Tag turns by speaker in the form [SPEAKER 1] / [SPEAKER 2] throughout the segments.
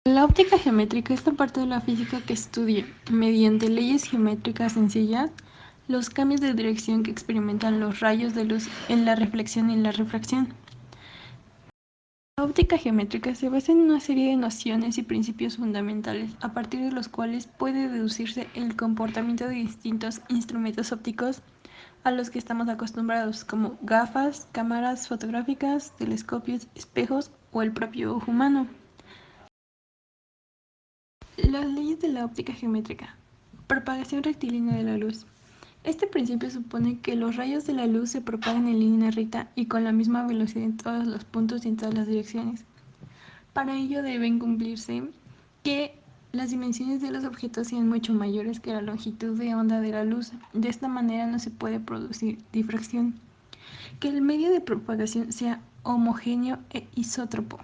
[SPEAKER 1] La óptica geométrica es la parte de la física que estudia, mediante leyes geométricas sencillas, los cambios de dirección que experimentan los rayos de luz en la reflexión y la refracción. La óptica geométrica se basa en una serie de nociones y principios fundamentales, a partir de los cuales puede deducirse el comportamiento de distintos instrumentos ópticos a los que estamos acostumbrados, como gafas, cámaras fotográficas, telescopios, espejos o el propio ojo humano. Las leyes de la óptica geométrica. Propagación rectilínea de la luz. Este principio supone que los rayos de la luz se propagan en línea recta y con la misma velocidad en todos los puntos y en todas las direcciones. Para ello deben cumplirse que las dimensiones de los objetos sean mucho mayores que la longitud de onda de la luz. De esta manera no se puede producir difracción. Que el medio de propagación sea homogéneo e isótropo.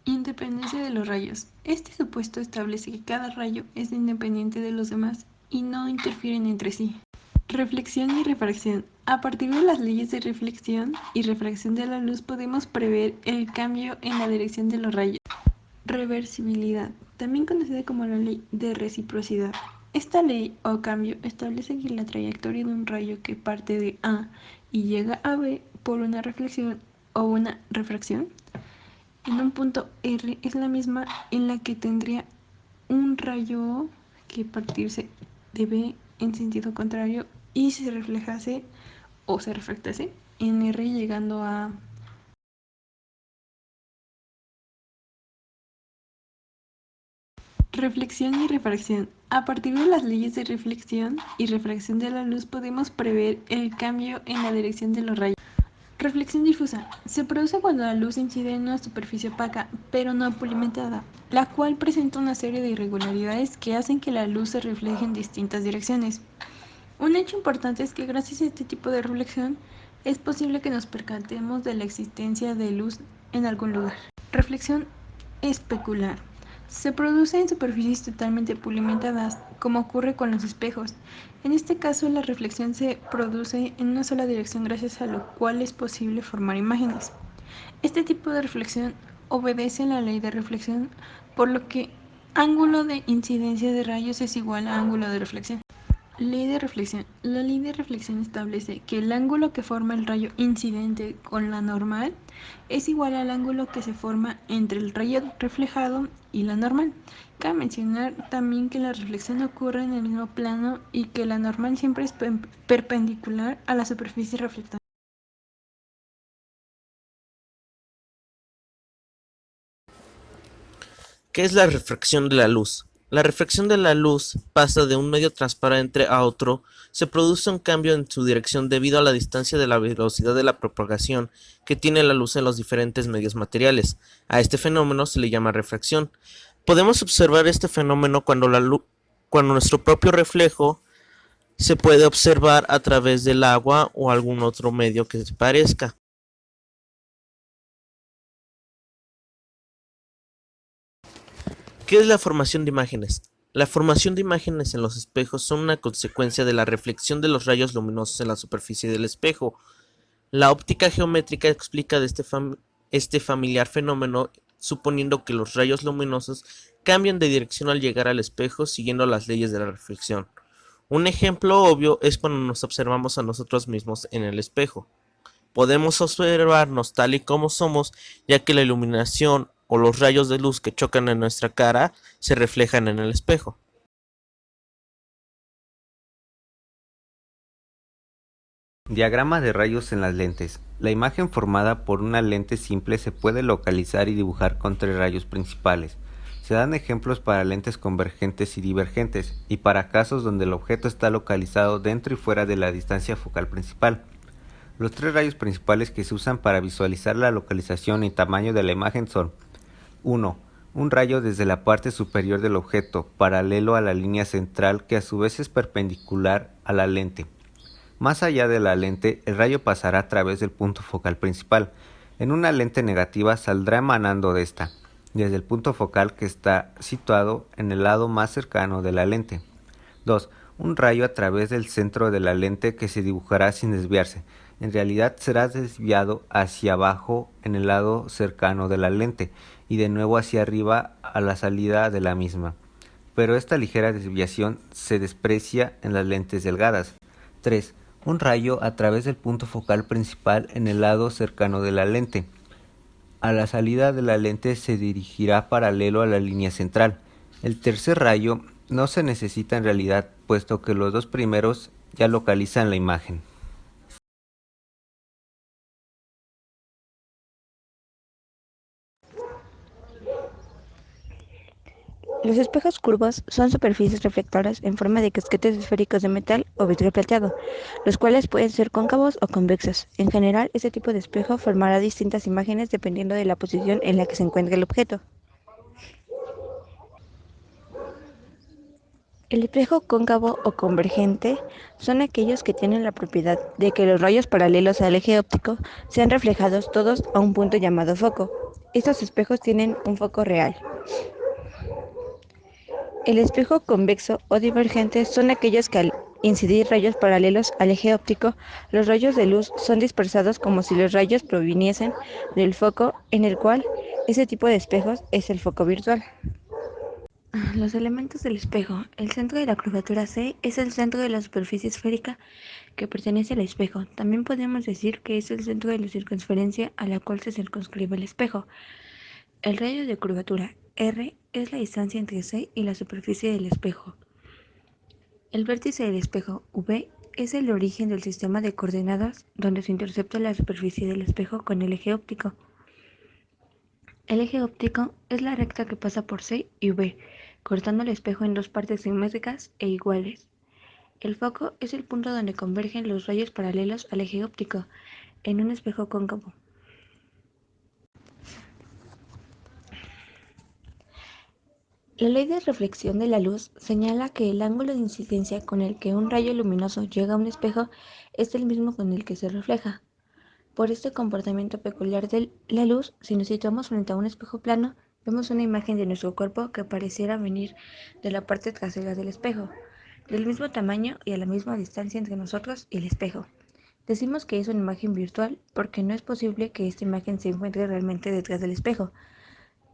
[SPEAKER 1] Independencia de los rayos. Este supuesto establece que cada rayo es independiente de los demás y no interfieren entre sí. Reflexión y refracción. A partir de las leyes de reflexión y refracción de la luz podemos prever el cambio en la dirección de los rayos. Reversibilidad, también conocida como la ley de reciprocidad. Esta ley o cambio establece que la trayectoria de un rayo que parte de A y llega a B por una reflexión o una refracción en un punto R es la misma en la que tendría un rayo que partirse de B en sentido contrario y se reflejase o se refractase en R llegando a reflexión y refracción. A partir de las leyes de reflexión y refracción de la luz podemos prever el cambio en la dirección de los rayos. Reflexión difusa. Se produce cuando la luz incide en una superficie opaca, pero no pulimentada, la cual presenta una serie de irregularidades que hacen que la luz se refleje en distintas direcciones. Un hecho importante es que gracias a este tipo de reflexión es posible que nos percatemos de la existencia de luz en algún lugar. Reflexión especular. Se produce en superficies totalmente pulimentadas, como ocurre con los espejos. En este caso, la reflexión se produce en una sola dirección, gracias a lo cual es posible formar imágenes. Este tipo de reflexión obedece a la ley de reflexión, por lo que ángulo de incidencia de rayos es igual a ángulo de reflexión. Ley de reflexión. La ley de reflexión establece que el ángulo que forma el rayo incidente con la normal es igual al ángulo que se forma entre el rayo reflejado y la normal. Cabe mencionar también que la reflexión ocurre en el mismo plano y que la normal siempre es perpendicular a la superficie reflectada.
[SPEAKER 2] ¿Qué es la refracción de la luz? La refracción de la luz pasa de un medio transparente a otro, se produce un cambio en su dirección debido a la distancia de la velocidad de la propagación que tiene la luz en los diferentes medios materiales. A este fenómeno se le llama refracción. Podemos observar este fenómeno cuando nuestro propio reflejo se puede observar a través del agua o algún otro medio que se parezca. ¿Qué es la formación de imágenes? La formación de imágenes en los espejos son una consecuencia de la reflexión de los rayos luminosos en la superficie del espejo. La óptica geométrica explica este familiar fenómeno suponiendo que los rayos luminosos cambian de dirección al llegar al espejo siguiendo las leyes de la reflexión. Un ejemplo obvio es cuando nos observamos a nosotros mismos en el espejo. Podemos observarnos tal y como somos, ya que la iluminación o los rayos de luz que chocan en nuestra cara se reflejan en el espejo.
[SPEAKER 3] Diagrama de rayos en las lentes. La imagen formada por una lente simple se puede localizar y dibujar con tres rayos principales. Se dan ejemplos para lentes convergentes y divergentes, y para casos donde el objeto está localizado dentro y fuera de la distancia focal principal. Los tres rayos principales que se usan para visualizar la localización y tamaño de la imagen son: 1. Un rayo desde la parte superior del objeto, paralelo a la línea central que a su vez es perpendicular a la lente. Más allá de la lente, el rayo pasará a través del punto focal principal. En una lente negativa saldrá emanando de esta, desde el punto focal que está situado en el lado más cercano de la lente. 2. Un rayo a través del centro de la lente que se dibujará sin desviarse. En realidad será desviado hacia abajo en el lado cercano de la lente y de nuevo hacia arriba a la salida de la misma, pero esta ligera desviación se desprecia en las lentes delgadas. 3. Un rayo a través del punto focal principal en el lado cercano de la lente. A la salida de la lente se dirigirá paralelo a la línea central. El tercer rayo no se necesita en realidad, puesto que los dos primeros ya localizan la imagen.
[SPEAKER 4] Los espejos curvos son superficies reflectoras en forma de casquetes esféricos de metal o vidrio plateado, los cuales pueden ser cóncavos o convexos. En general, este tipo de espejo formará distintas imágenes dependiendo de la posición en la que se encuentre el objeto. El espejo cóncavo o convergente son aquellos que tienen la propiedad de que los rayos paralelos al eje óptico sean reflejados todos a un punto llamado foco. Estos espejos tienen un foco real. El espejo convexo o divergente son aquellos que al incidir rayos paralelos al eje óptico, los rayos de luz son dispersados como si los rayos proviniesen del foco en el cual ese tipo de espejos es el foco virtual. Los elementos del espejo. El centro de la curvatura C es el centro de la superficie esférica que pertenece al espejo. También podemos decir que es el centro de la circunferencia a la cual se circunscribe el espejo. El radio de curvatura R es la distancia entre C y la superficie del espejo. El vértice del espejo V es el origen del sistema de coordenadas donde se intercepta la superficie del espejo con el eje óptico. El eje óptico es la recta que pasa por C y V, cortando el espejo en dos partes simétricas e iguales. El foco es el punto donde convergen los rayos paralelos al eje óptico en un espejo cóncavo. La ley de reflexión de la luz señala que el ángulo de incidencia con el que un rayo luminoso llega a un espejo es el mismo con el que se refleja. Por este comportamiento peculiar de la luz, si nos situamos frente a un espejo plano, vemos una imagen de nuestro cuerpo que pareciera venir de la parte trasera del espejo, del mismo tamaño y a la misma distancia entre nosotros y el espejo. Decimos que es una imagen virtual porque no es posible que esta imagen se encuentre realmente detrás del espejo,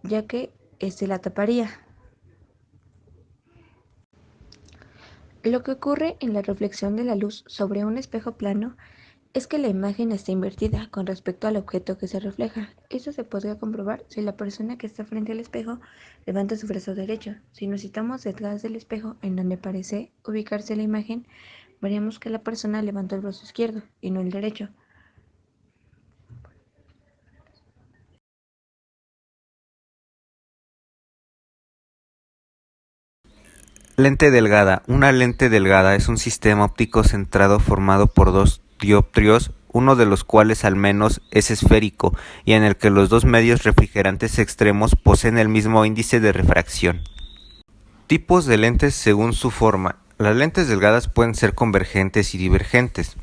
[SPEAKER 4] ya que éste la taparía. Lo que ocurre en la reflexión de la luz sobre un espejo plano es que la imagen está invertida con respecto al objeto que se refleja. Esto se podría comprobar si la persona que está frente al espejo levanta su brazo derecho. Si nos situamos detrás del espejo en donde parece ubicarse la imagen, veremos que la persona levantó el brazo izquierdo y no el derecho.
[SPEAKER 3] Lente delgada. Una lente delgada es un sistema óptico centrado formado por dos dioptrios, uno de los cuales al menos es esférico y en el que los dos medios refrigerantes extremos poseen el mismo índice de refracción. Tipos de lentes según su forma. Las lentes delgadas pueden ser convergentes y divergentes.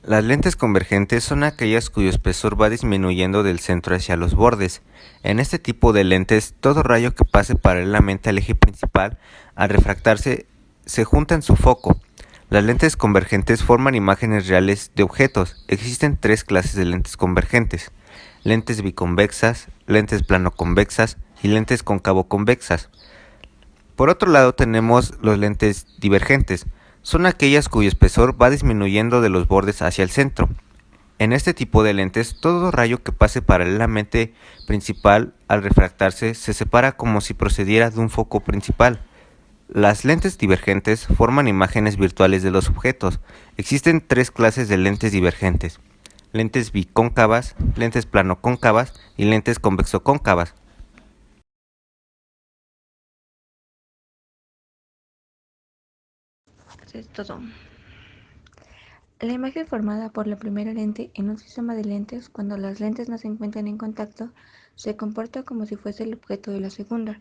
[SPEAKER 3] Las lentes convergentes son aquellas cuyo espesor va disminuyendo del centro hacia los bordes. En este tipo de lentes, todo rayo que pase paralelamente al eje principal, al refractarse, se junta en su foco. Las lentes convergentes forman imágenes reales de objetos. Existen tres clases de lentes convergentes: lentes biconvexas, lentes plano-convexas y lentes cóncavo-convexas. Por otro lado tenemos los lentes divergentes. Son aquellas cuyo espesor va disminuyendo de los bordes hacia el centro. En este tipo de lentes, todo rayo que pase paralelamente principal al refractarse se separa como si procediera de un foco principal. Las lentes divergentes forman imágenes virtuales de los objetos. Existen tres clases de lentes divergentes: lentes bicóncavas, lentes plano-cóncavas y lentes convexo-cóncavas.
[SPEAKER 4] Eso es todo. La imagen formada por la primera lente en un sistema de lentes, cuando las lentes no se encuentran en contacto, se comporta como si fuese el objeto de la segunda.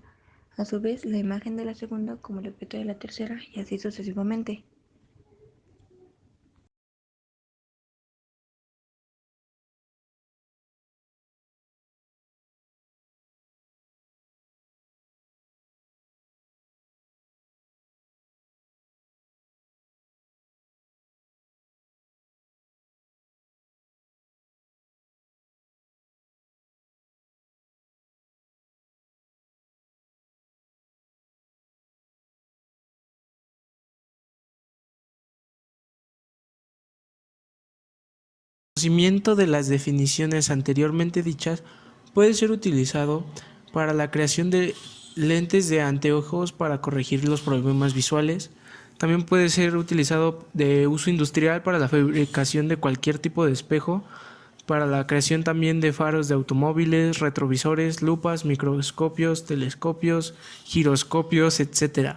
[SPEAKER 4] A su vez, la imagen de la segunda como el objeto de la tercera, y así sucesivamente.
[SPEAKER 5] conocimiento de las definiciones anteriormente dichas puede ser utilizado para la creación de lentes de anteojos para corregir los problemas visuales. También puede ser utilizado de uso industrial para la fabricación de cualquier tipo de espejo, para la creación también de faros de automóviles, retrovisores, lupas, microscopios, telescopios, giroscopios, etc.